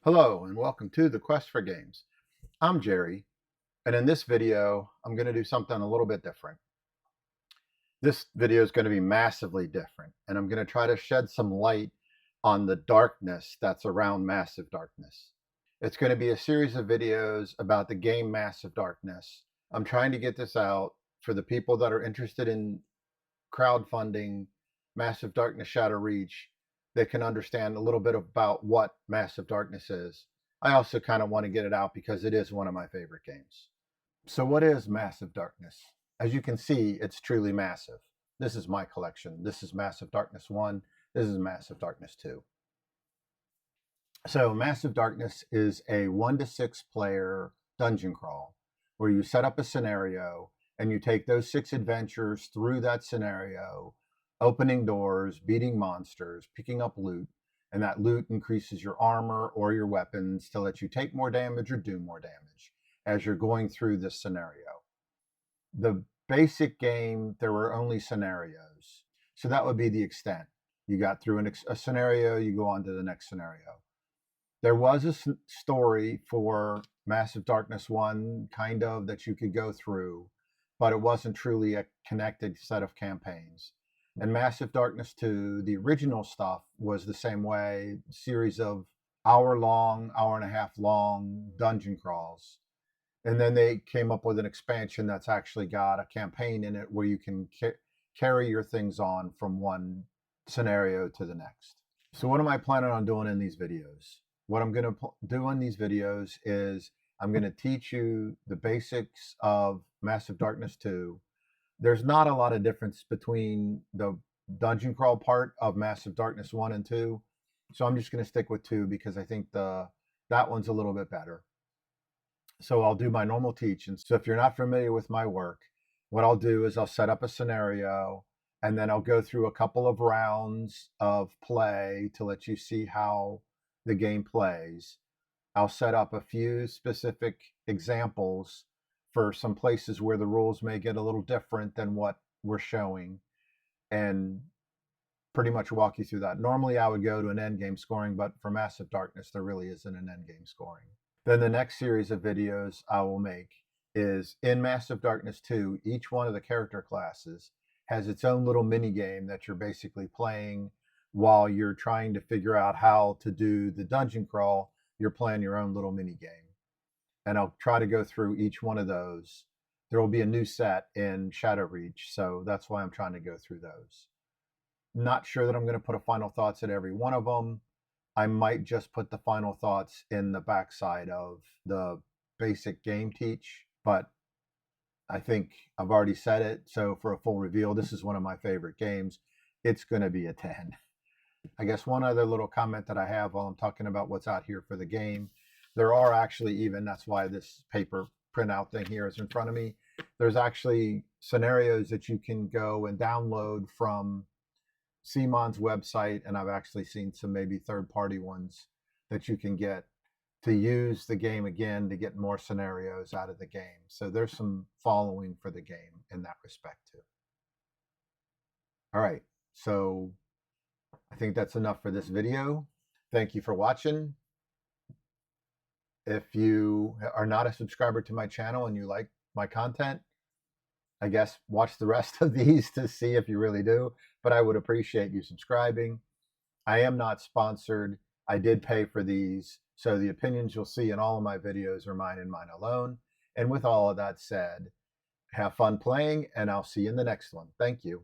Hello and welcome to the Quest for Games. I'm Jerry, and in this video, I'm going to do something a little bit different. This video is going to be massively different, and I'm going to try to shed some light on the darkness that's around Massive Darkness. It's going to be a series of videos about the game Massive Darkness. I'm trying to get this out for the people that are interested in crowdfunding Massive Darkness Shadow Reach. They can understand a little bit about what Massive Darkness is. I also kind of want to get it out because it is one of my favorite games. So what is Massive Darkness? As you can see, it's truly massive. This is my collection. This is Massive Darkness 1. This is Massive Darkness 2. So Massive Darkness is a 1 to 6 player dungeon crawl where you set up a scenario and you take those 6 adventures through that scenario, opening doors, beating monsters, picking up loot, and that loot increases your armor or your weapons to let you take more damage or do more damage as you're going through this scenario. The basic game, there were only scenarios. So that would be the extent. You got through a scenario, you go on to the next scenario. There was a story for Massive Darkness 1, kind of, that you could go through, but it wasn't truly a connected set of campaigns. And Massive Darkness 2, the original stuff, was the same way, series of hour-long, hour-and-a-half long dungeon crawls. And then they came up with an expansion that's actually got a campaign in it where you can carry your things on from one scenario to the next. So what am I planning on doing in these videos? What I'm going to do in these videos is I'm going to teach you the basics of Massive Darkness 2. There's not a lot of difference between the dungeon crawl part of Massive Darkness 1 and 2. So I'm just going to stick with 2 because I think that one's a little bit better. So I'll do my normal teaching. So if you're not familiar with my work, what I'll do is I'll set up a scenario and then I'll go through a couple of rounds of play to let you see how the game plays. I'll set up a few specific examples for some places where the rules may get a little different than what we're showing, and pretty much walk you through that. Normally I would go to an end game scoring, but for Massive Darkness, there really isn't an end game scoring. Then the next series of videos I will make is in Massive Darkness 2, each one of the character classes has its own little mini game that you're basically playing while you're trying to figure out how to do the dungeon crawl. You're playing your own little mini game. And I'll try to go through each one of those. There will be a new set in Shadow Reach, so that's why I'm trying to go through those. Not sure that I'm going to put a final thoughts at every one of them. I might just put the final thoughts in the backside of the basic game teach, but I think I've already said it. So for a full reveal, this is one of my favorite games. It's going to be a 10. I guess one other little comment that I have while I'm talking about what's out here for the game, there are actually, even that's why this paper printout thing here is in front of me, there's actually scenarios that you can go and download from CMON's website, and I've actually seen some maybe third-party ones that you can get to use the game again to get more scenarios out of the game. So there's some following for the game in that respect too. All right, so I think that's enough for this video. Thank you for watching. If you are not a subscriber to my channel and you like my content, I guess watch the rest of these to see if you really do, but I would appreciate you subscribing. I am not sponsored. I did pay for these, so the opinions you'll see in all of my videos are mine and mine alone. And with all of that said, have fun playing, and I'll see you in the next one. Thank you.